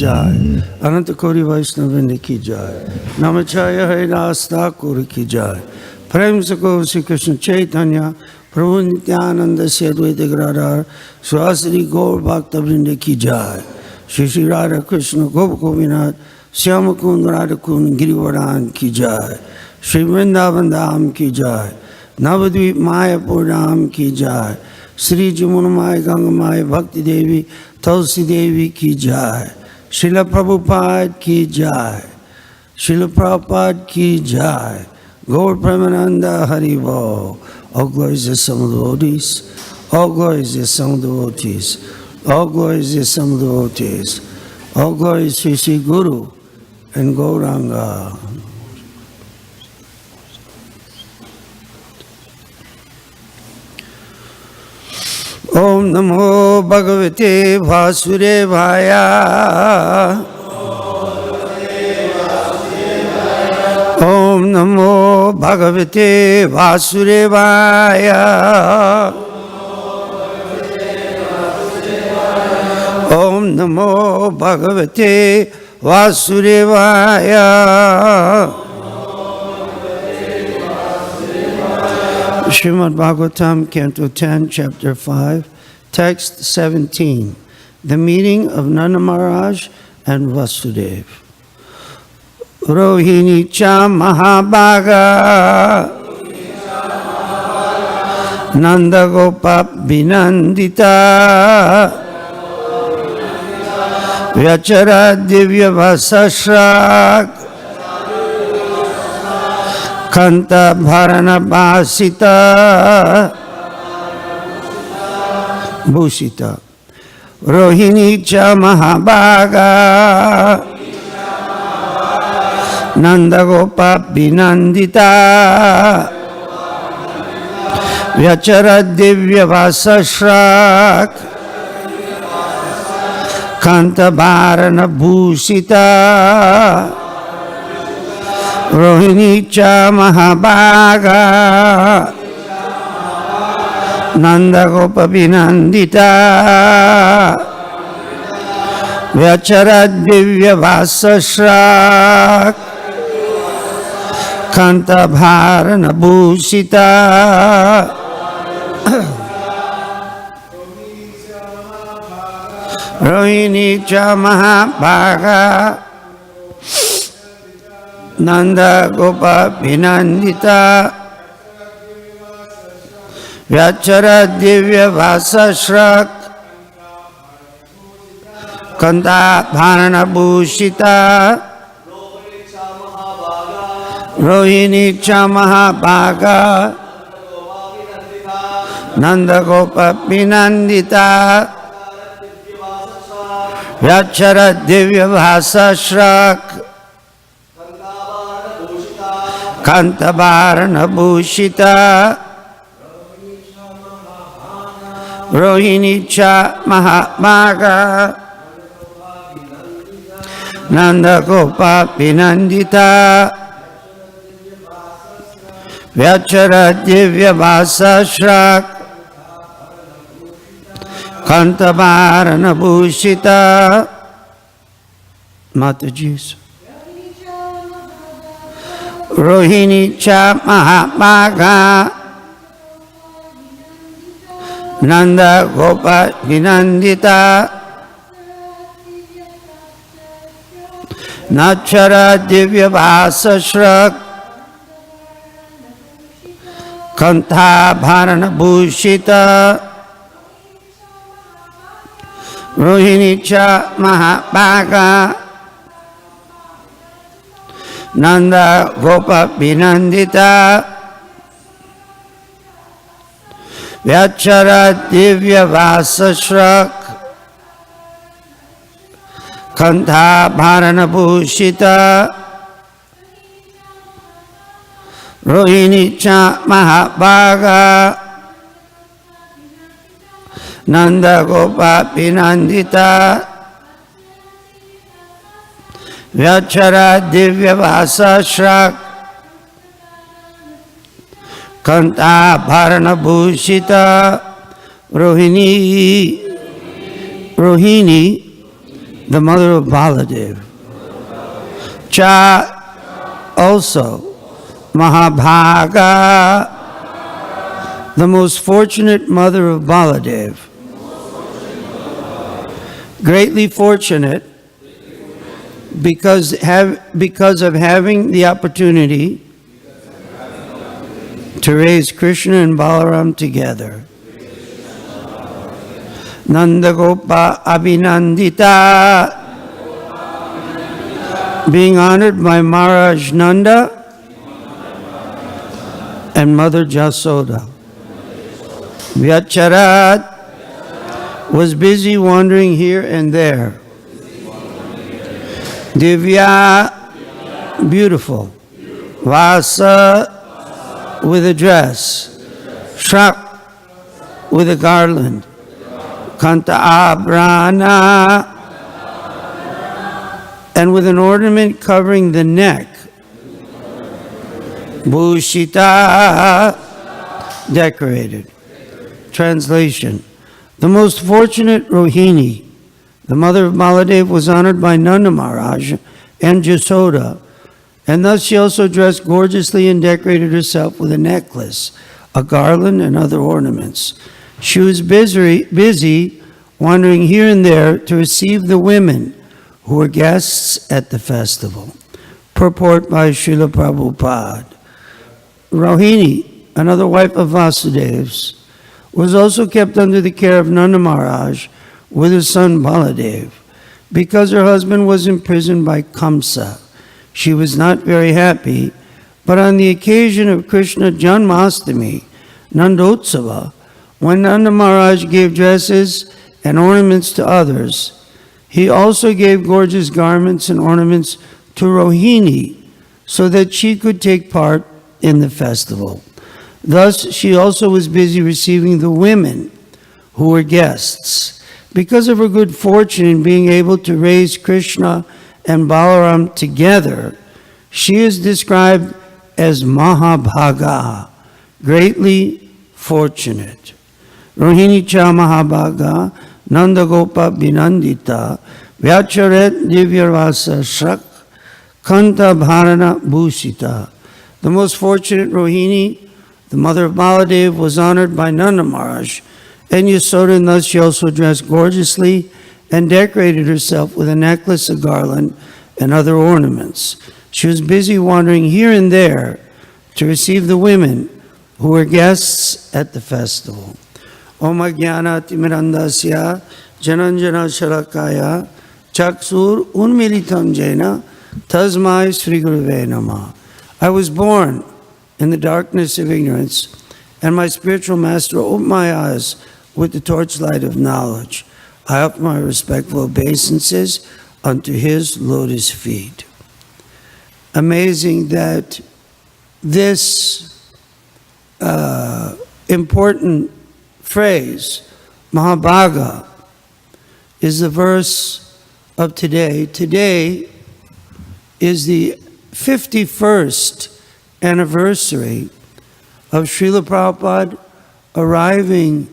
jai, Ananta Kori Vaishnavini ki jai, Namacharya Haridas Thakur ki jai, Prem Sako Sri Krishna Chaitanya, Prabhu Nityananda Sri Advaita Gadadhar, Swasri Gaur Bhakta ki jai, Shri Shri Radha Krishna Gop Govinath, Syama Kund Radha Kund Girivardhan ki jai, Shri Vrindavan Dham ki jai, Navadvip Mayapur Dham ki jai, Sri Jamunamai Gangamai Bhakti Devi Tulsi Devi ki jai, Srila Prabhupada ki jai, Srila Prabhupada ki jai, Gaur Premananda Haribo. All glories to some devotees, all glories to some devotees, all glories to some devotees, all glories to Sri Guru and Gauranga. Om Namo Bhagavate Vasudevaya. Om Namo Bhagavate Vasudevaya. Om Namo Bhagavate Vasudevaya. Srimad Bhagavatam, Canto 10, Chapter 5, Text 17. The meeting of Nanda Maharaj and Vasudev. Rohini cha Mahabhaga Nanda Gopa Binandita Vyachara Divya Vasashrak Kanta Bharana Bhasita Bhusita Rohini cha Mahabhaga Nanda Gopa Binandita Vyachara Divya Vasashrak Kanta Bharana Bhusita Rohini cha Mahabhaga Nanda Gopa Binandita Vyachara Divya Vasashrak Kanta Bharana Bhusita Rohini cha Mahabhaga Nanda Gopa Binandita Vyachara Divya Vasashrak Kanta Bharana Bhusita Rohini cha Mahabhaga Nanda Gopa Binandita Vyachara Divya Vasashrak Kanta Bharana Bhusita Rohini cha Mahabhaga Nanda Gopa Binandita Vyachara Divya Vasashrak Kanta Bharana Bhusita. Mataji. Rohini cha Mahabhaga Nanda Gopa Binandita Nachara Divya Vasashrak Kanta Bharana Bhusita Rohini cha Mahabhaga Nanda Gopa Binandita Vyachara Divya Vasashrak Kanta Bharana Bhusita Rohini cha Mahabhaga Nanda Gopa Binandita Vyachara Divya Vasashrak Kanta Bharana Bhusita Rohini the mother of Baladev. Cha, also, Mahabhaga, the most fortunate mother of Baladev. Greatly fortunate because of having the opportunity to raise Krishna and Balaram together. Nandagopa Abhinandita, being honored by Maharaj Nanda and Mother Jasoda. Vyacharat, was busy wandering here and there. Divya, beautiful. Vasa, with a dress. Shrak, with a garland. Kanta Abrana, and with an ornament covering the neck. Bhushita, decorated. Translation. The most fortunate Rohini, the mother of Baladev, was honored by Nanda Maharaj and Jasoda, and thus she also dressed gorgeously and decorated herself with a necklace, a garland, and other ornaments. She was busy wandering here and there to receive the women who were guests at the festival. Purport by Srila Prabhupada. Rohini, another wife of Vasudev's, was also kept under the care of Nanda Maharaj with his son Baladev. Because her husband was imprisoned by Kamsa, she was not very happy, but on the occasion of Krishna Janmashtami, Nandotsava, when Nanda Maharaj gave dresses and ornaments to others, he also gave gorgeous garments and ornaments to Rohini so that she could take part in the festival. Thus, she also was busy receiving the women who were guests. Because of her good fortune in being able to raise Krishna and Balaram together, she is described as Mahabhaga, greatly fortunate. Rohini cha Mahabhaga, Nandagopa Binandita, Vyacharet Divyarvasa Shrak, Kanta Bharana Bhushita. The most fortunate Rohini, the mother of Baladev, was honored by Nanda Maharaj and Yasoda, and thus she also dressed gorgeously and decorated herself with a necklace, a garland, and other ornaments. She was busy wandering here and there to receive the women who were guests at the festival. Om Ajnana Timirandasya Jananjana Shalakaya Chaksur Unmilitam Jena Tasmai Sri Guruve Namah. I was born in the darkness of ignorance, and my spiritual master opened my eyes with the torchlight of knowledge. I offer my respectful obeisances unto his lotus feet. Amazing that this important phrase, Mahabhaga, is the verse of today. Today is the 51st anniversary of Srila Prabhupada arriving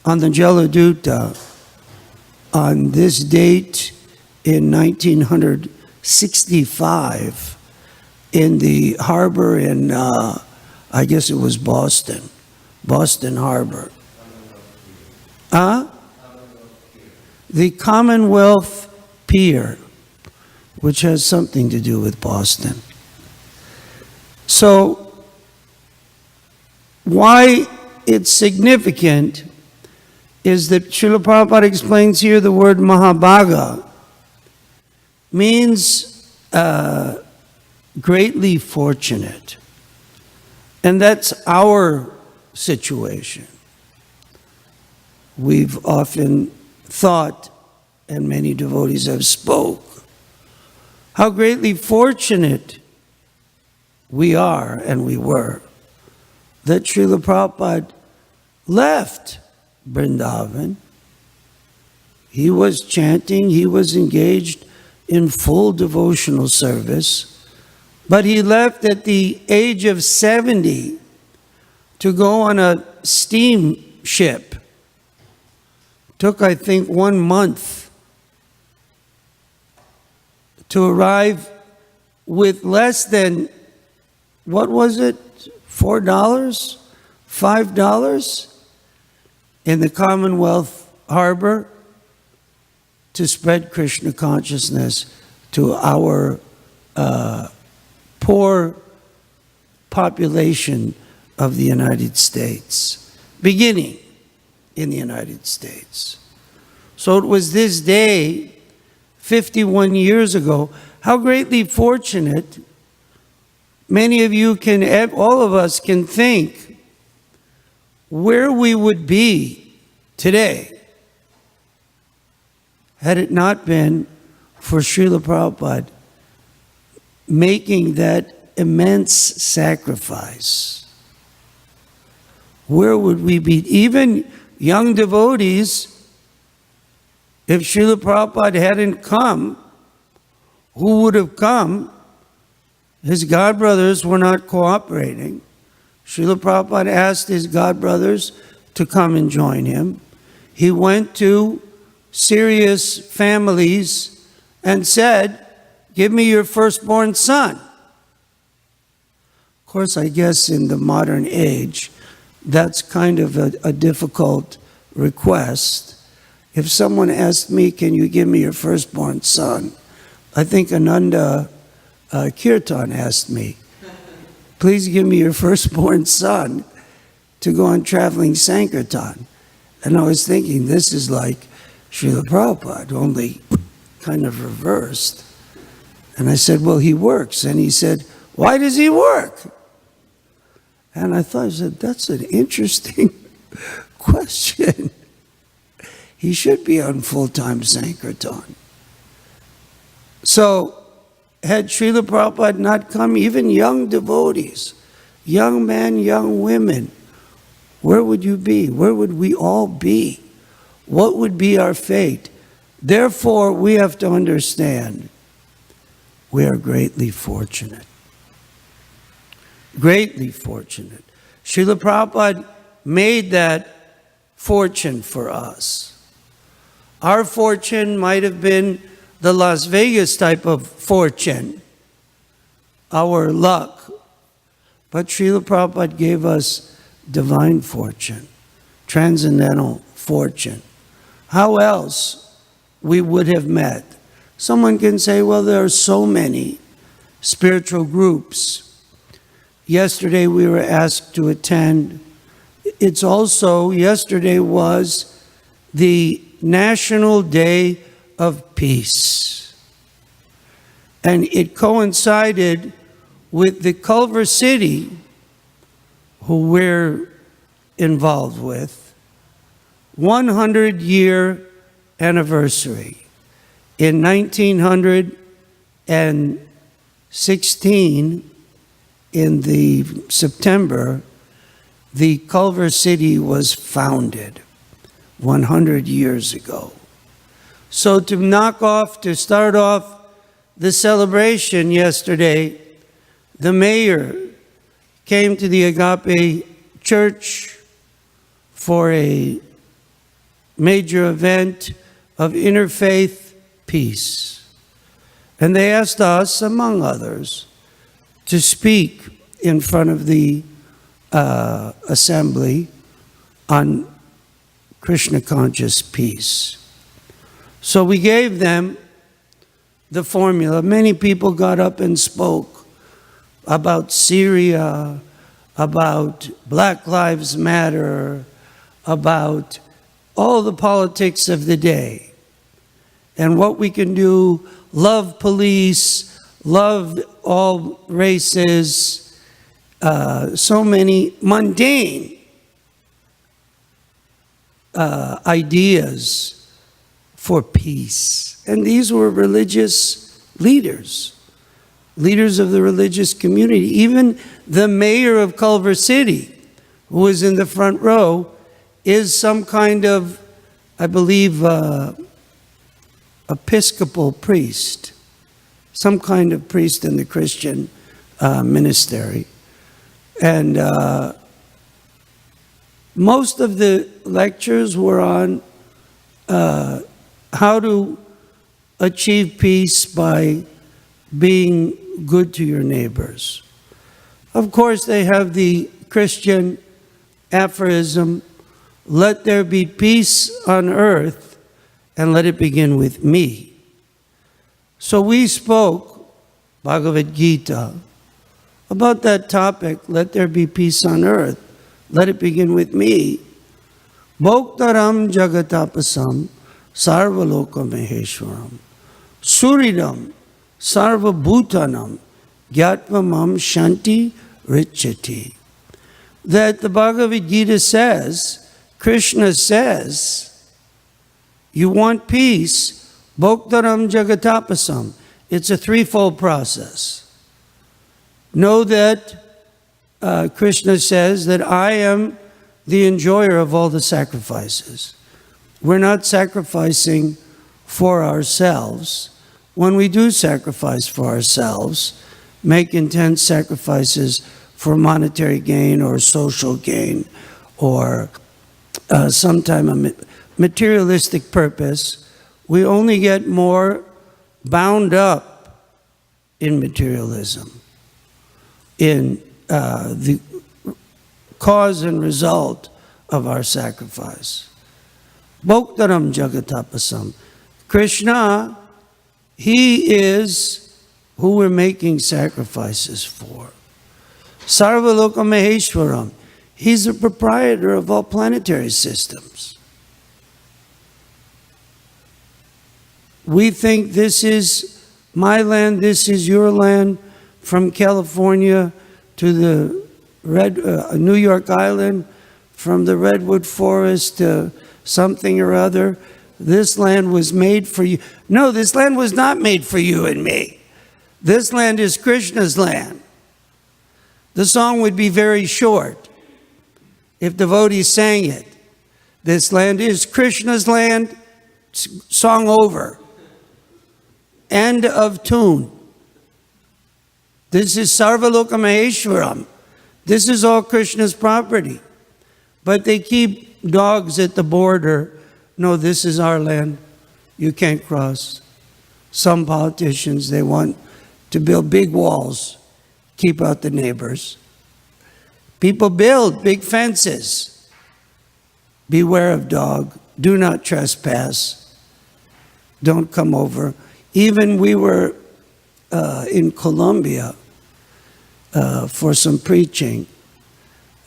on the Jaladuta on this date in 1965 in the harbor in, I guess it was Boston Harbor. The Commonwealth Pier, which has something to do with Boston. So, why it's significant is that Srila Prabhupada explains here the word Mahabhaga means greatly fortunate. And that's our situation. We've often thought, and many devotees have spoke, how greatly fortunate we are and we were that Srila Prabhupada left Vrindavan. He was chanting, he was engaged in full devotional service, but he left at the age of 70 to go on a steamship. Took, I think, 1 month to arrive with less than, what was it, $4, $5 in the Commonwealth Harbor to spread Krishna consciousness to our poor population of the United States, beginning in the United States. So it was this day, 51 years ago. How greatly fortunate. Many of you can, all of us can think where we would be today had it not been for Srila Prabhupada making that immense sacrifice. Where would we be? Even young devotees, if Srila Prabhupada hadn't come, who would have come? His godbrothers were not cooperating. Srila Prabhupada asked his godbrothers to come and join him. He went to serious families and said, "Give me your firstborn son." Of course, I guess in the modern age, that's kind of a difficult request. If someone asked me, "Can you give me your firstborn son?" I think Ananda Kirtan asked me, "Please give me your firstborn son to go on traveling Sankirtan." And I was thinking, this is like Srila Prabhupada, only kind of reversed. And I said, "Well, he works." And he said, "Why does he work?" And I thought, I said, that's an interesting question. He should be on full-time Sankirtan. So, had Srila Prabhupada not come, even young devotees, young men, young women, where would you be? Where would we all be? What would be our fate? Therefore, we have to understand we are greatly fortunate. Greatly fortunate. Srila Prabhupada made that fortune for us. Our fortune might have been the Las Vegas type of fortune, our luck. But Srila Prabhupada gave us divine fortune, transcendental fortune. How else we would have met? Someone can say, well, there are so many spiritual groups. Yesterday we were asked to attend. It's also, yesterday was the National Day of Peace. And it coincided with the Culver City, who we're involved with, 100-year anniversary. In 1916, in the September, the Culver City was founded 100 years ago. So to start off the celebration yesterday, the mayor came to the Agape Church for a major event of interfaith peace. And they asked us, among others, to speak in front of the assembly on Krishna conscious peace. So we gave them the formula. Many people got up and spoke about Syria, about Black Lives Matter, about all the politics of the day, and what we can do, love police, love all races, so many mundane ideas for peace. And these were religious leaders of the religious community. Even the mayor of Culver City, who was in the front row, is some kind of, I believe, Episcopal priest, some kind of priest in the Christian ministry. And most of the lectures were on how to achieve peace by being good to your neighbors. Of course, they have the Christian aphorism, let there be peace on earth and let it begin with me. So we spoke, Bhagavad Gita, about that topic, let there be peace on earth, let it begin with me. Bhoktaram jagatapasam sarvaloka maheshwaram suridam sarvabhutanam gyatmamam shanti richati. That the Bhagavad Gita says, Krishna says, you want peace, bhoktaram jagatapasam. It's a threefold process. Know that Krishna says that I am the enjoyer of all the sacrifices. We're not sacrificing for ourselves. When we do sacrifice for ourselves, make intense sacrifices for monetary gain or social gain or sometime a materialistic purpose, we only get more bound up in materialism, in the cause and result of our sacrifice. Bhoktaram jagatapasam. Krishna, he is who we're making sacrifices for. Sarvaloka maheshwaram. He's the proprietor of all planetary systems. We think this is my land, this is your land, from California to the New York Island, from the Redwood Forest to something or other. This land was made for you. No, this land was not made for you and me. This land is Krishna's land. The song would be very short if devotees sang it. This land is Krishna's land, song over. End of tune. This is Sarvaloka Maheshwaram. This is all Krishna's property. But they keep dogs at the border. No, this is our land. You can't cross. Some politicians, they want to build big walls, keep out the neighbors. People build big fences. Beware of dog. Do not trespass. Don't come over. Even we were in Colombia for some preaching,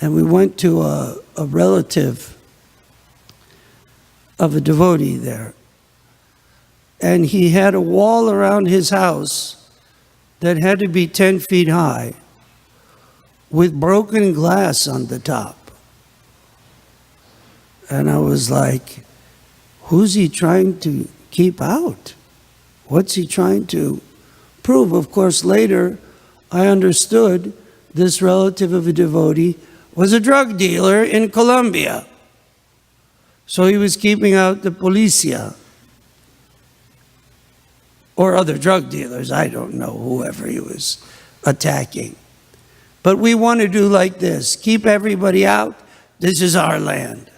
and we went to a relative of a devotee there, and he had a wall around his house that had to be 10 feet high with broken glass on the top. And I was like, who's he trying to keep out? What's he trying to prove? Of course, later I understood this relative of a devotee was a drug dealer in Colombia. So he was keeping out the policia or other drug dealers. I don't know, whoever he was attacking. But we want to do like this. Keep everybody out. This is our land.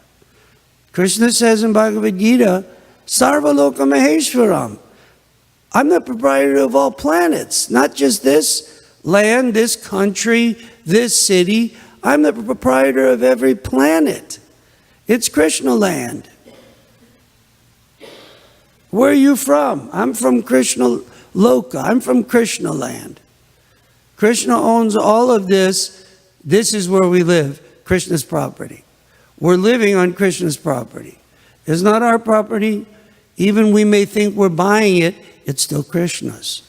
Krishna says in Bhagavad Gita, Sarvaloka Maheshwaram. I'm the proprietor of all planets, not just this land, this country, this city. I'm the proprietor of every planet. It's Krishna land. Where are you from? I'm from Krishna Loka. I'm from Krishna land. Krishna owns all of this. This is where we live, Krishna's property. We're living on Krishna's property. It's not our property. Even we may think we're buying it, it's still Krishna's.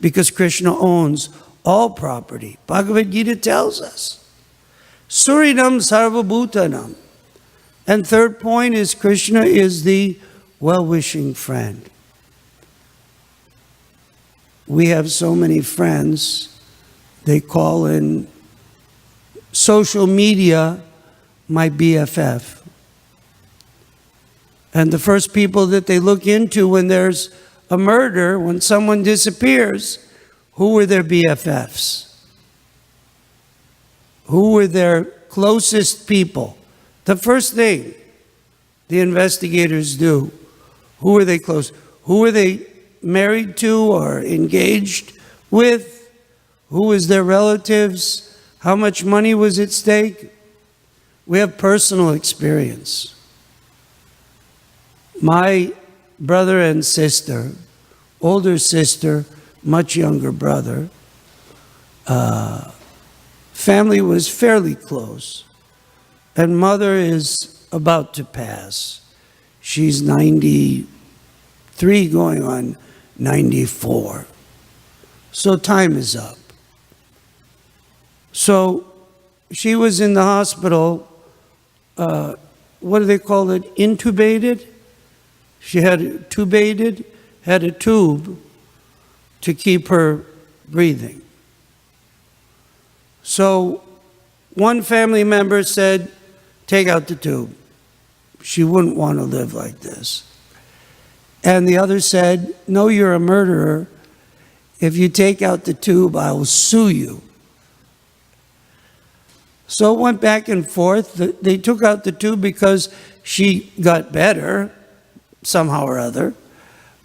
Because Krishna owns all property. Bhagavad Gita tells us. Suridam sarvabhutanam. And third point is Krishna is the well-wishing friend. We have so many friends, they call in social media my BFF. And the first people that they look into when there's a murder, when someone disappears, who were their BFFs? Who were their closest people? The first thing the investigators do, who are they close? Who are they married to or engaged with, who was their relatives, how much money was at stake. We have personal experience. My brother and sister, older sister, much younger brother, family was fairly close. And mother is about to pass. She's 93 going on 94. So time is up. So she was in the hospital, what do they call it, intubated? She had tubated, had a tube to keep her breathing. So one family member said, take out the tube. She wouldn't want to live like this. And the other said, no, you're a murderer. If you take out the tube, I will sue you. So it went back and forth. They took out the tube because she got better, somehow or other,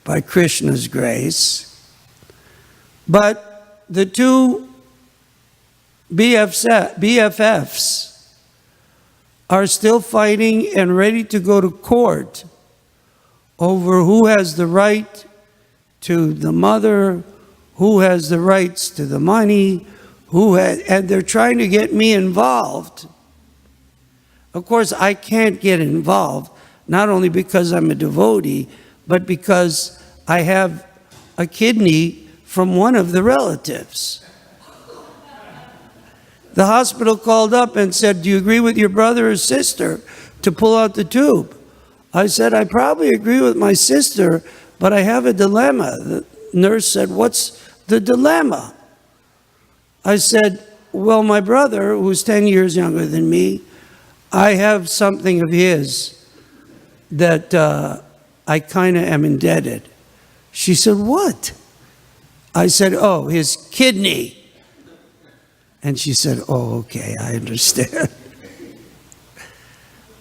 by Krishna's grace. But the two BFFs are still fighting and ready to go to court over who has the right to the mother, who has the rights to the money, and they're trying to get me involved. Of course, I can't get involved, not only because I'm a devotee, but because I have a kidney from one of the relatives. The hospital called up and said, do you agree with your brother or sister to pull out the tube? I said, I probably agree with my sister, but I have a dilemma. The nurse said, what's the dilemma? I said, well, my brother, who's 10 years younger than me, I have something of his that I kind of am indebted. She said, what? I said, oh, his kidney. And she said, oh, okay, I understand.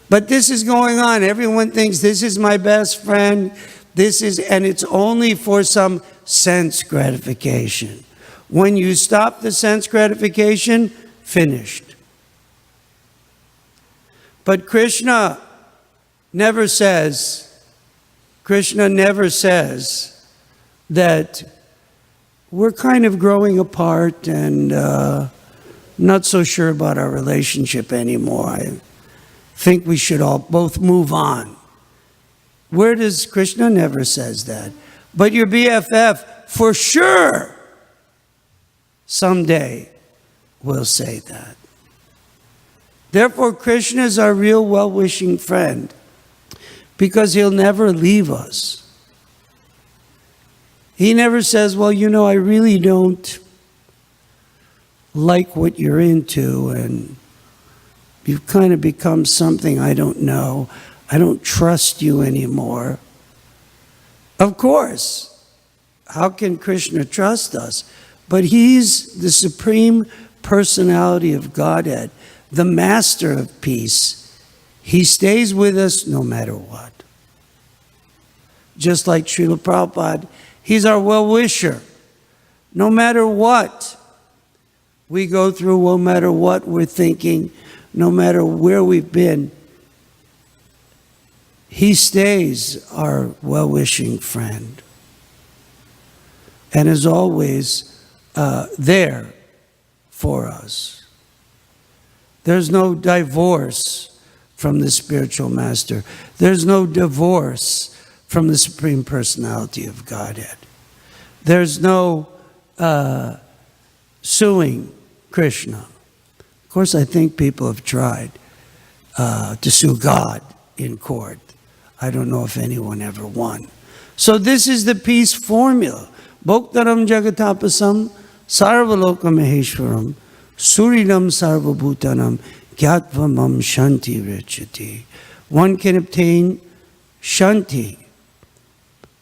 But this is going on. Everyone thinks this is my best friend. And it's only for some sense gratification. When you stop the sense gratification, finished. But Krishna never says that we're kind of growing apart and not so sure about our relationship anymore. I think we should all both move on. Where does Krishna never says that? But your BFF, for sure, someday will say that. Therefore, Krishna is our real well-wishing friend because he'll never leave us. He never says, well, you know, I really don't like what you're into and you've kind of become something I don't know. I don't trust you anymore. Of course, how can Krishna trust us? But he's the supreme personality of Godhead, the master of peace. He stays with us no matter what. Just like Srila Prabhupada, he's our well-wisher. No matter what we go through, no matter what we're thinking, no matter where we've been, he stays our well-wishing friend and is always there for us. There's no divorce from the spiritual master. There's no divorce from the Supreme Personality of Godhead. There's no suing Krishna. Of course, I think people have tried to sue God in court. I don't know if anyone ever won. So this is the peace formula. Bhoktaram jagatapasam sarvaloka maheshwaram suridam sarvabhutanam gyatvam shanti richati. One can obtain shanti,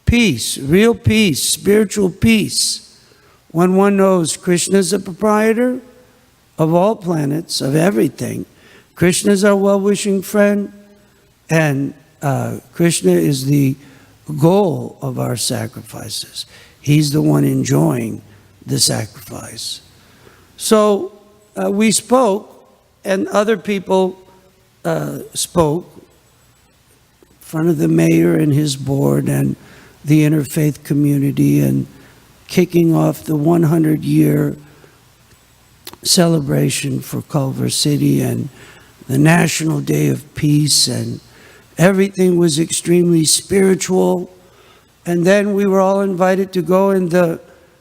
peace, real peace, spiritual peace, when one knows Krishna is the proprietor of all planets, of everything. Krishna is our well-wishing friend, and Krishna is the goal of our sacrifices. He's the one enjoying the sacrifice. So we spoke, and other people spoke in front of the mayor and his board and the interfaith community, and kicking off the 100-year celebration for Culver City and the National Day of Peace, and everything was extremely spiritual. And then we were all invited to go in the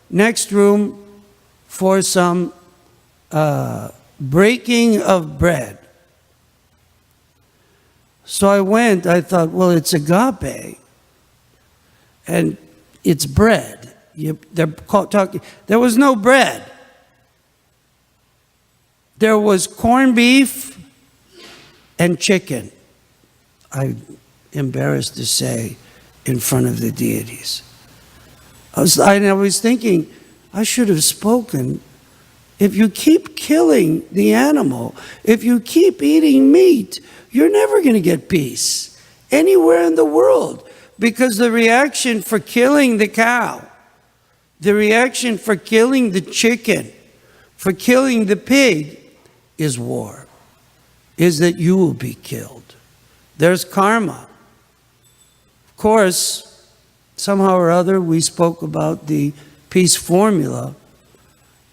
next room for some breaking of bread. So I went, I thought, well, it's agape, and it's bread. They're talking. There was no bread. There was corned beef and chicken. I'm embarrassed to say, in front of the deities. I was thinking, I should have spoken. If you keep killing the animal, if you keep eating meat, you're never going to get peace anywhere in the world, because the reaction for killing the cow, the reaction for killing the chicken, for killing the pig is war, is that you will be killed. There's karma. Of course, somehow or other, we spoke about the peace formula,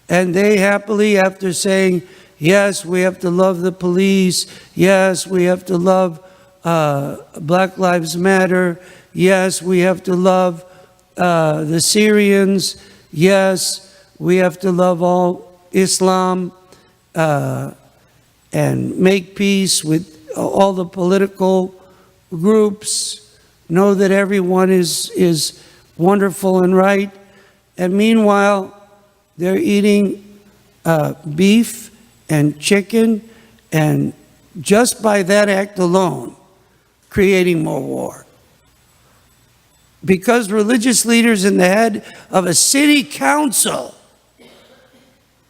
and they happily, after saying, yes, we have to love the police, yes, we have to love Black Lives Matter, yes, we have to love the Syrians, yes, we have to love all Islam, and make peace with all the political groups, know that everyone is wonderful and right. And meanwhile, they're eating beef and chicken, and just by that act alone, creating more war. Because religious leaders in the head of a city council,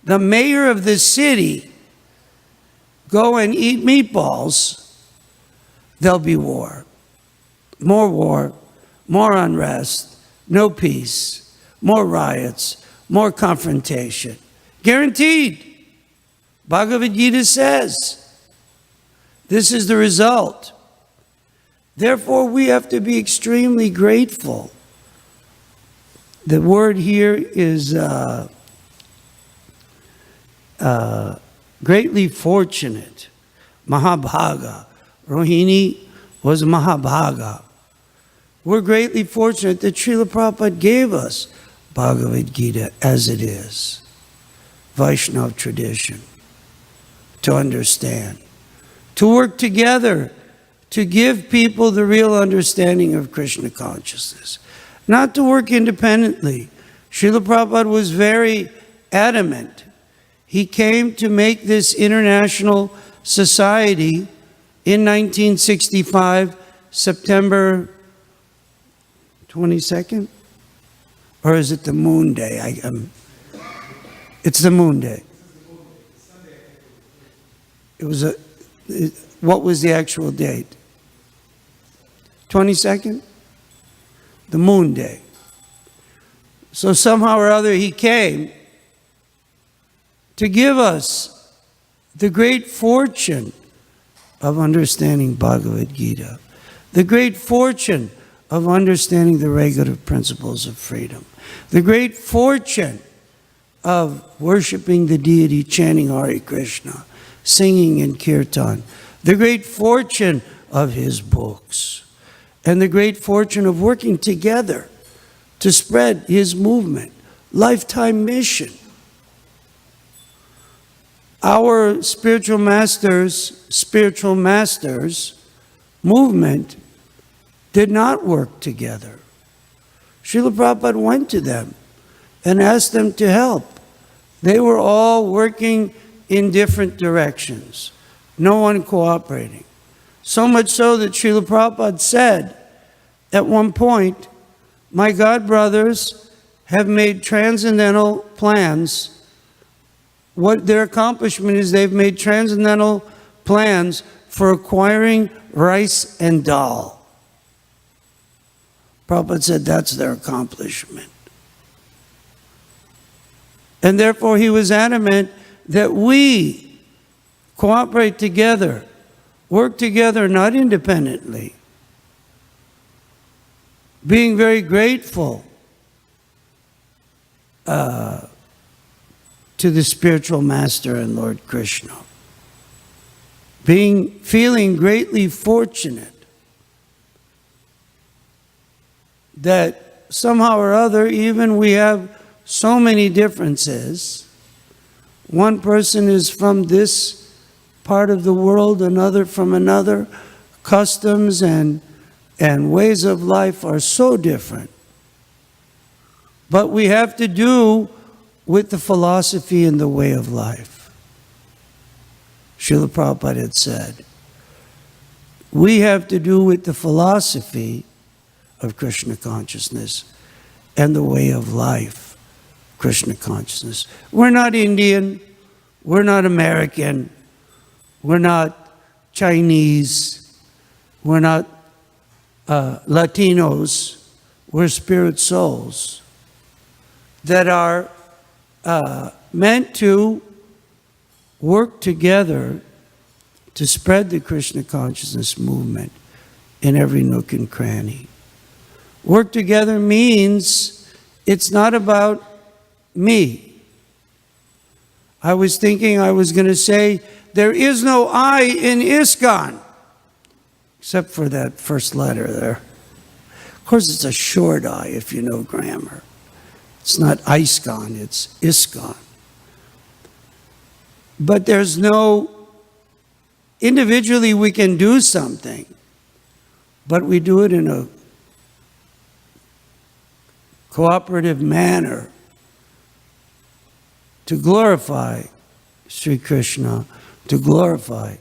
the mayor of the city, go and eat meatballs, there'll be war. More unrest, no peace, more riots, more confrontation. Guaranteed. Bhagavad Gita says this is the result. Therefore, we have to be extremely grateful. The word here is greatly fortunate. Mahabhaga. Rohini was Mahabhaga. We're greatly fortunate that Srila Prabhupada gave us Bhagavad Gita as it is. Vaishnava tradition. To understand. To work together to give people the real understanding of Krishna consciousness. Not to work independently. Srila Prabhupada was very adamant. He came to make this international society in 1965, September 22nd? Or is it the moon day? It's the moon day. What was the actual date? 22nd? The moon day. So somehow or other he came to give us the great fortune of understanding Bhagavad Gita, the great fortune of understanding the regulative principles of freedom, the great fortune of worshiping the deity, chanting Hare Krishna, singing in kirtan, the great fortune of his books, and the great fortune of working together to spread his movement, lifetime mission. Our spiritual masters movement did not work together. Srila Prabhupada went to them and asked them to help. They were all working in different directions, no one cooperating. So much so that Srila Prabhupada said at one point, my God brothers have made transcendental plans. What their accomplishment is, they've made transcendental plans for acquiring rice and dal. Prabhupada said that's their accomplishment. And therefore he was adamant that we cooperate together, work together, not independently. Being very grateful to the spiritual master and Lord Krishna. Feeling greatly fortunate that somehow or other, even we have so many differences. One person is from this part of the world, another from another. Customs and ways of life are so different. But we have to do with the philosophy and the way of life. Srila Prabhupada had said, we have to do with the philosophy of Krishna consciousness and the way of life, Krishna consciousness. We're not Indian, we're not American, we're not Chinese, we're not Latinos, we're spirit souls that are meant to work together to spread the Krishna consciousness movement in every nook and cranny. Work together means it's not about me. I was thinking I was going to say, there is no I in ISKCON, except for that first letter there. Of course, it's a short I if you know grammar. It's not ISKCON, it's ISKCON. But there's no, individually we can do something, but we do it in a cooperative manner to glorify Sri Krishna, to glorify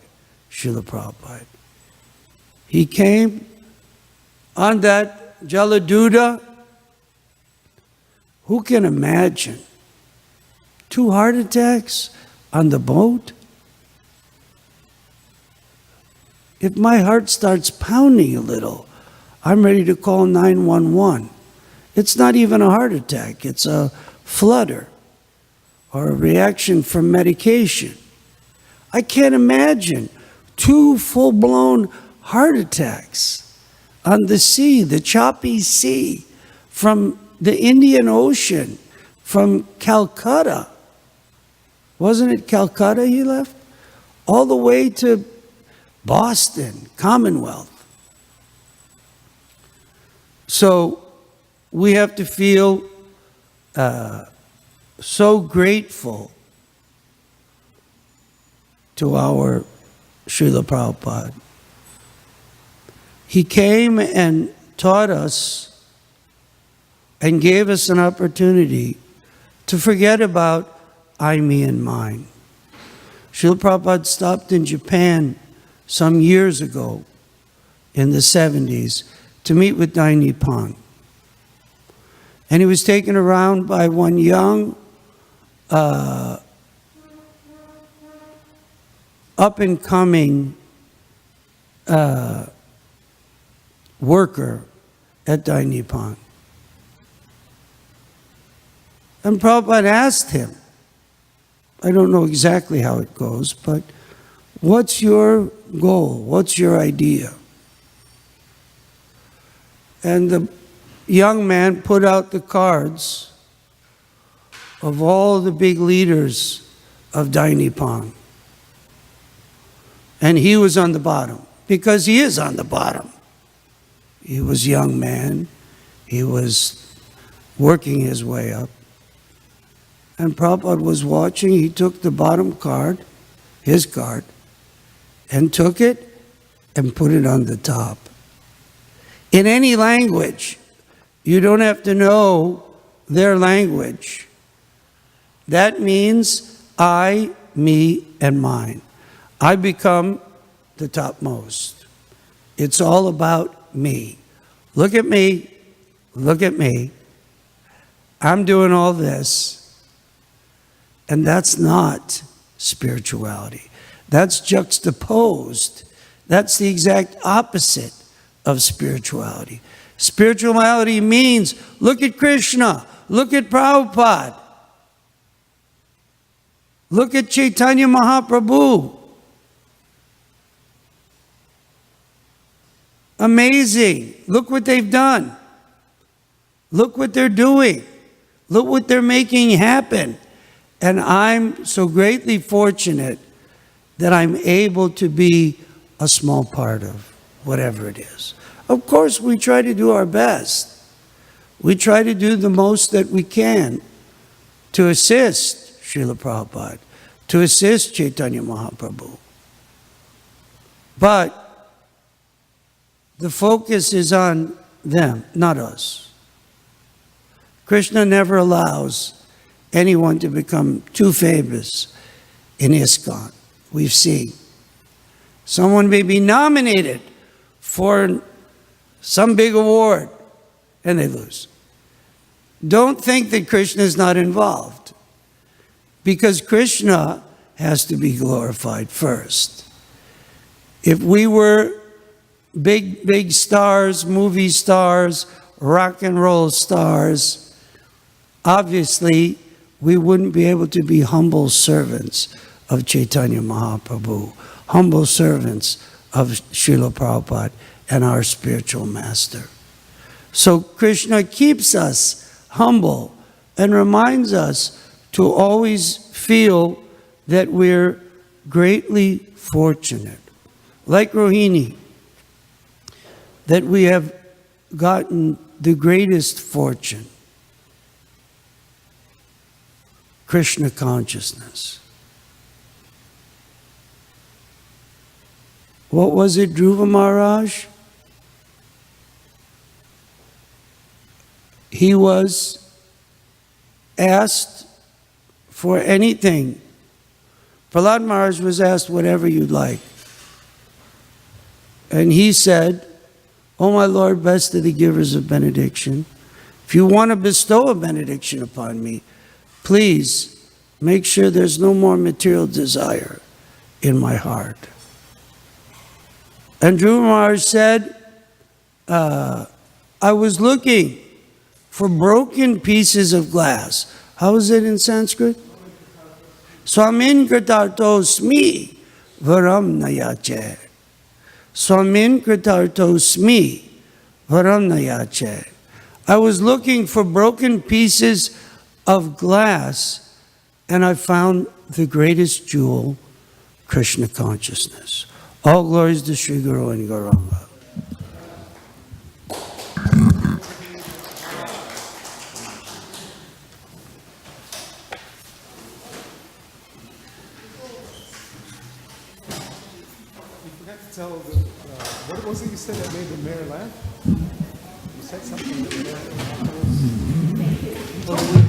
Srila Prabhupada. He came on that Jaladuta. Who can imagine 2 heart attacks on the boat? If my heart starts pounding a little, I'm ready to call 911. It's not even a heart attack, it's a flutter or a reaction from medication. I can't imagine 2 full-blown heart attacks on the sea, the choppy sea, from the Indian Ocean, from Calcutta. Wasn't it Calcutta he left? All the way to Boston, Commonwealth. So we have to feel so grateful to our Srila Prabhupada. He came and taught us and gave us an opportunity to forget about I, me, and mine. Srila Prabhupada stopped in Japan some years ago in the 70s to meet with Dai Nippon. And he was taken around by one young, up-and-coming worker at Dai Nippon. And Prabhupada asked him, I don't know exactly how it goes, but what's your goal? What's your idea? And the young man put out the cards of all the big leaders of Dai Nippon. And he was on the bottom, because he is on the bottom. He was a young man. He was working his way up. And Prabhupada was watching. He took the bottom card, his card, and took it and put it on the top. In any language, you don't have to know their language. That means I, me, and mine. I become the topmost. It's all about me. Look at me. Look at me. I'm doing all this. And that's not spirituality. That's juxtaposed. That's the exact opposite of spirituality. Spirituality means, look at Krishna, look at Prabhupada, look at Chaitanya Mahaprabhu. Amazing. Look what they've done. Look what they're doing. Look what they're making happen. And I'm so greatly fortunate that I'm able to be a small part of whatever it is. Of course, we try to do our best. We try to do the most that we can to assist Srila Prabhupada, to assist Chaitanya Mahaprabhu. But the focus is on them, not us. Krishna never allows anyone to become too famous in ISKCON. We've seen. Someone may be nominated for some big award and they lose. Don't think that Krishna is not involved, because Krishna has to be glorified first. If we were big stars, movie stars, rock and roll stars, obviously we wouldn't be able to be humble servants of Chaitanya Mahaprabhu, humble servants of Srila Prabhupada and our spiritual master. So Krishna keeps us humble and reminds us to always feel that we're greatly fortunate. Like Rohini, that we have gotten the greatest fortune, Krishna consciousness. What was it, Dhruva Maharaj? He was asked for anything. Prahlad Maharaj was asked whatever you'd like. And he said, "Oh my Lord, best of the givers of benediction, if you want to bestow a benediction upon me, please make sure there's no more material desire in my heart." And Dhruva Maharaj said, I was looking for broken pieces of glass. How is it in Sanskrit? Swamin kritartosmi varam nayache. Swamin kritartosmi varam nayache. I was looking for broken pieces of glass, and I found the greatest jewel, Krishna consciousness. All glories to Sri Guru and Gauranga. Tell what was it you said that made the mayor laugh? You said something that the mayor laughed.